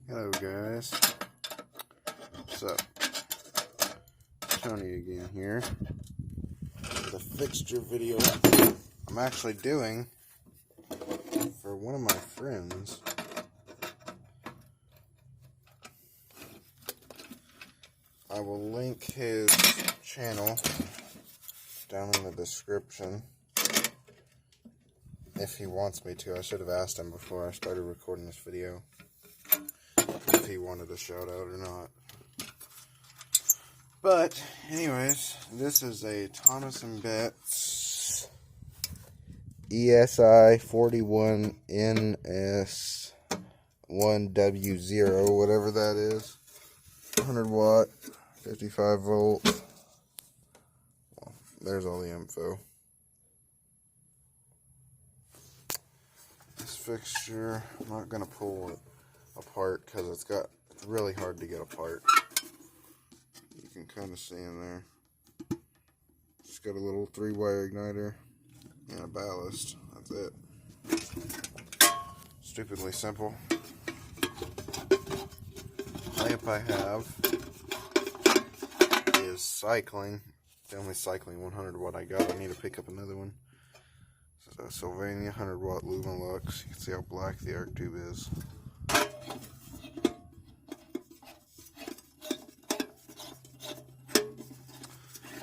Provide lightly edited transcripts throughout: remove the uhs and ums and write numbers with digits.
Hello guys, what's up? Tony again here with a fixture video I'm actually doing for one of my friends. I will link his channel down in the description if he wants me to. I should have asked him before I started recording this video if he wanted a shout out or not. But anyways, this is a Thomas & Betts ESI 41NS1W0, whatever that is. 100 watt, 55 volt. Well, there's all the info. This fixture, I'm not going to pull it apart because it's really hard to get apart. You can kind of see in there. It's got a little 3-wire igniter and a ballast. That's it. Stupidly simple. Lamp I have is cycling. The only cycling 100 watt I got. I need to pick up another one. This is a Sylvania 100 watt Luminolux. You can see how black the arc tube is.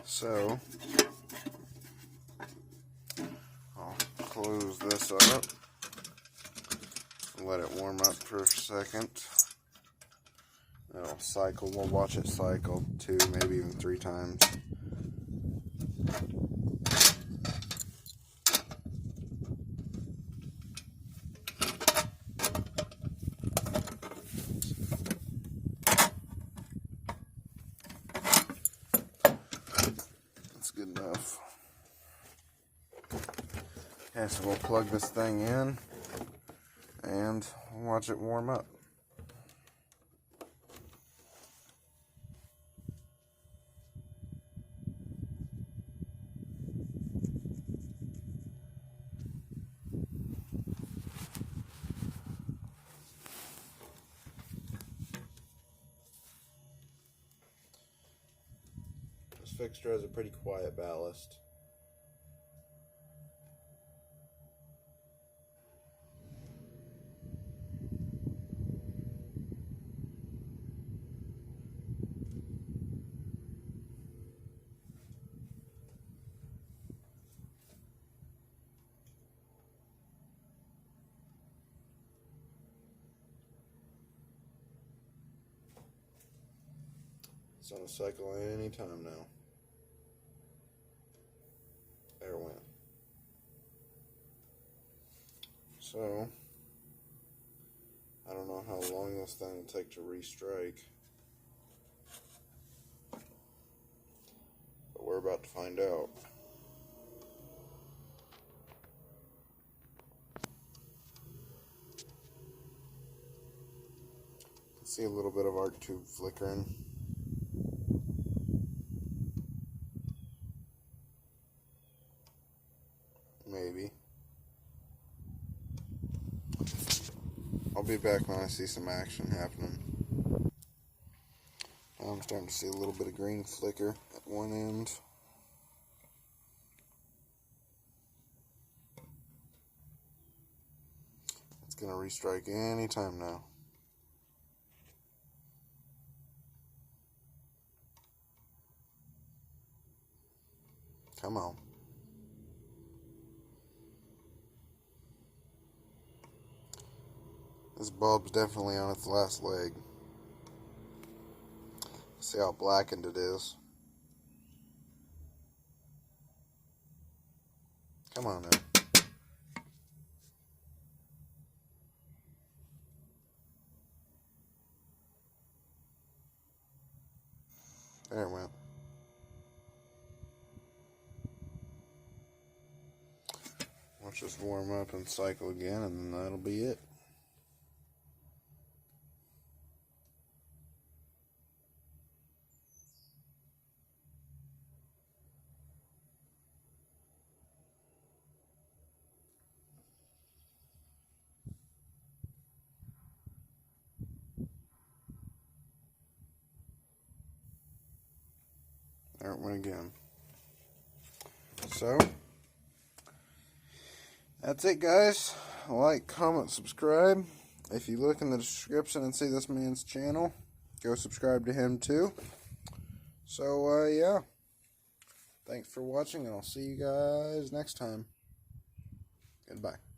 So, I'll close this up and let it warm up for a second. It'll cycle. We'll watch it cycle 2, maybe even 3 times. Good enough. Okay, so we'll plug this thing in and watch it warm up. This fixture has a pretty quiet ballast. It's on a cycle any time now. There it went. So, I don't know how long this thing will take to restrike, but we're about to find out. See a little bit of arc tube flickering. Maybe. I'll be back when I see some action happening. I'm starting to see a little bit of green flicker at one end. It's going to restrike any time now. Come on. This bulb's definitely on its last leg. See how blackened it is. Come on now. There it went. Let's just warm up and cycle again, and then that'll be it. one again. So, that's it, guys. Like, comment, subscribe. If you look in the description and see this man's channel, go subscribe to him too. So, yeah. Thanks for watching, and I'll see you guys next time. Goodbye.